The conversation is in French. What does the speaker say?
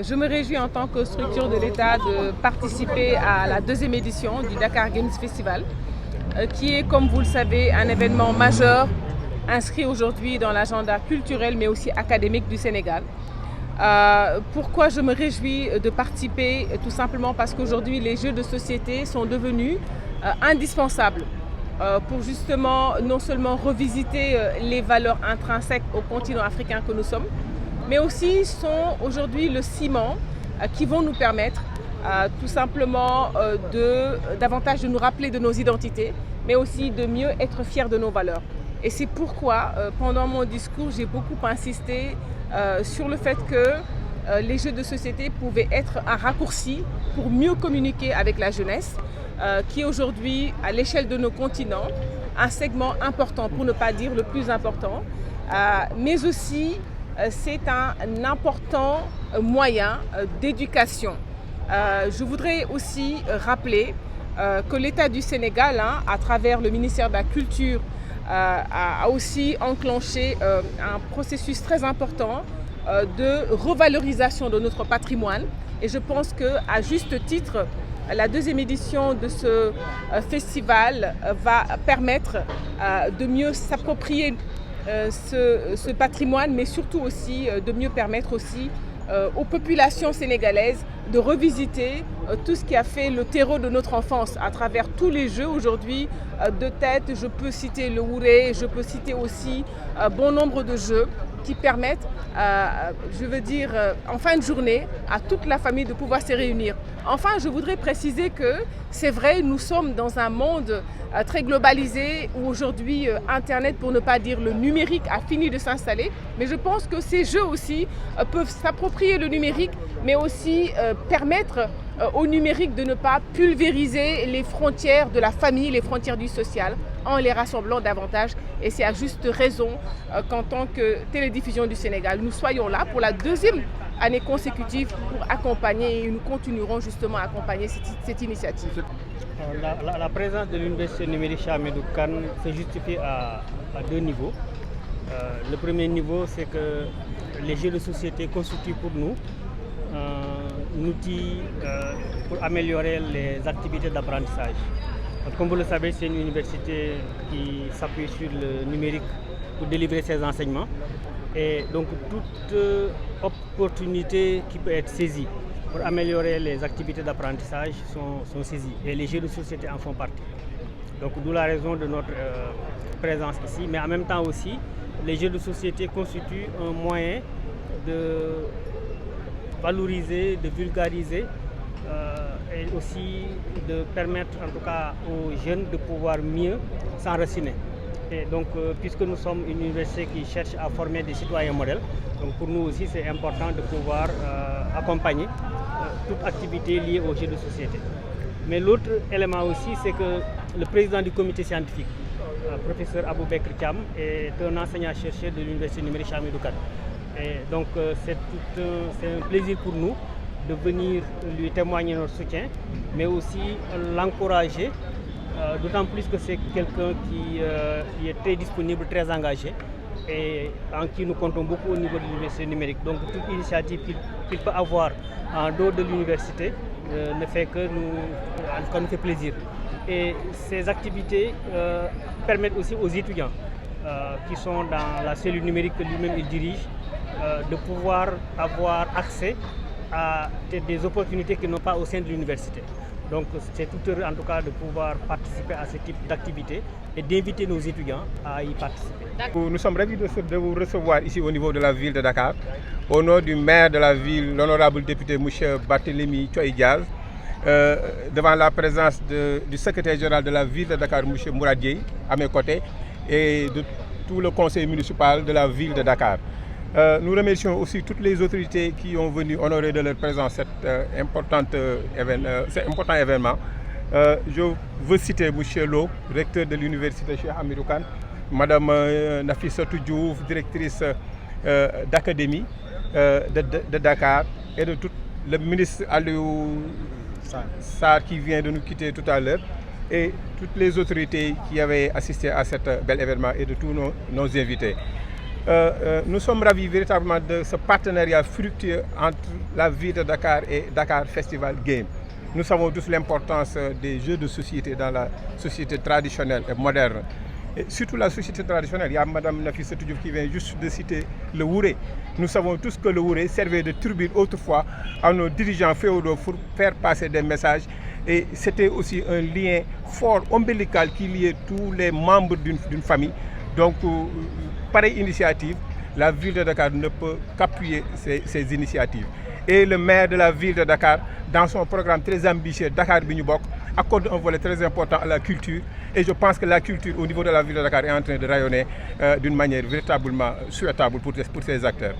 Je me réjouis en tant que structure de l'État de participer à la deuxième édition du Dakar Games Festival, qui est, comme vous le savez, un événement majeur inscrit aujourd'hui dans l'agenda culturel mais aussi académique du Sénégal. Pourquoi je me réjouis de participer? Tout simplement parce qu'aujourd'hui les jeux de société sont devenus indispensables pour justement non seulement revisiter les valeurs intrinsèques au continent africain que nous sommes, mais aussi sont aujourd'hui le ciment qui vont nous permettre tout simplement davantage de nous rappeler de nos identités, mais aussi de mieux être fiers de nos valeurs. Et c'est pourquoi, pendant mon discours, j'ai beaucoup insisté sur le fait que les jeux de société pouvaient être un raccourci pour mieux communiquer avec la jeunesse, qui est aujourd'hui, à l'échelle de nos continents, un segment important, pour ne pas dire le plus important, mais aussi c'est un important moyen d'éducation. Je voudrais aussi rappeler que l'État du Sénégal, à travers le ministère de la Culture, a aussi enclenché un processus très important de revalorisation de notre patrimoine. Et je pense qu'à juste titre, la deuxième édition de ce festival va permettre de mieux s'approprier ce patrimoine, mais surtout aussi de mieux permettre aussi aux populations sénégalaises de revisiter tout ce qui a fait le terreau de notre enfance à travers tous les jeux aujourd'hui de tête. Je peux citer le Wouré, je peux citer aussi bon nombre de jeux qui permettent, en fin de journée, à toute la famille de pouvoir se réunir. Enfin, je voudrais préciser que c'est vrai, nous sommes dans un monde très globalisé où aujourd'hui Internet, pour ne pas dire le numérique, a fini de s'installer. Mais je pense que ces jeux aussi peuvent s'approprier le numérique, mais aussi permettre au numérique de ne pas pulvériser les frontières de la famille, les frontières du social, en les rassemblant davantage. Et c'est à juste raison qu'en tant que télédiffusion du Sénégal, nous soyons là pour la deuxième année consécutive pour accompagner, et nous continuerons justement à accompagner cette initiative. La présence de l'Université numérique Cheikh Hamidou Kane se justifie à deux niveaux. Le premier niveau, c'est que les jeux de société constituent pour nous un outil pour améliorer les activités d'apprentissage. Comme vous le savez, c'est une université qui s'appuie sur le numérique pour délivrer ses enseignements. Et donc toute opportunité qui peut être saisie pour améliorer les activités d'apprentissage sont saisies. Et les jeux de société en font partie. Donc d'où la raison de notre présence ici. Mais en même temps aussi, les jeux de société constituent un moyen de valoriser, de vulgariser et aussi de permettre en tout cas aux jeunes de pouvoir mieux s'enraciner. Et donc, puisque nous sommes une université qui cherche à former des citoyens modèles, donc pour nous aussi c'est important de pouvoir accompagner toute activité liée aux jeux de société. Mais l'autre élément aussi, c'est que le président du comité scientifique, professeur Aboubekr Thiam, est un enseignant-chercheur de l'université numérique Cheikh Hamidou Kane. Et donc c'est un plaisir pour nous de venir lui témoigner notre soutien, mais aussi l'encourager, d'autant plus que c'est quelqu'un qui est très disponible, très engagé, et en qui nous comptons beaucoup au niveau de l'université numérique. Donc toute initiative qu'il peut avoir en dehors de l'université ne fait que nous fait plaisir. Et ces activités permettent aussi aux étudiants qui sont dans la cellule numérique que lui-même il dirige, de pouvoir avoir accès à des opportunités qu'ils n'ont pas au sein de l'université. Donc c'est tout heureux en tout cas de pouvoir participer à ce type d'activité et d'inviter nos étudiants à y participer. Nous sommes ravis de vous recevoir ici au niveau de la ville de Dakar, au nom du maire de la ville, l'honorable député M. Barthélémy Thioye Diaz, devant la présence du secrétaire général de la ville de Dakar, M. Mourad Dieye, à mes côtés, et de tout le conseil municipal de la ville de Dakar. Nous remercions aussi toutes les autorités qui ont venu honorer de leur présence cet important événement. Je veux citer M. Lo, recteur de l'université Cheikh Hamidou Kane, Mme Nafissatou Diouf, directrice d'académie de Dakar, et de tout le ministre Aliou Sarr qui vient de nous quitter tout à l'heure, et toutes les autorités qui avaient assisté à cet bel événement, et de tous nos invités. nous sommes ravis véritablement de ce partenariat fructueux entre la ville de Dakar et Dakar Festival Game. Nous savons tous l'importance des jeux de société dans la société traditionnelle et moderne. Et surtout la société traditionnelle. Il y a Mme Nafissa Diouf qui vient juste de citer le Wouré. Nous savons tous que le Wouré servait de tribune autrefois à nos dirigeants féodaux pour faire passer des messages. Et c'était aussi un lien fort, ombilical, qui liait tous les membres d'une famille. Donc, pareille initiative, la ville de Dakar ne peut qu'appuyer ces initiatives. Et le maire de la ville de Dakar, dans son programme très ambitieux, Dakar Bignubok, accorde un volet très important à la culture. Et je pense que la culture au niveau de la ville de Dakar est en train de rayonner d'une manière véritablement souhaitable pour ces acteurs.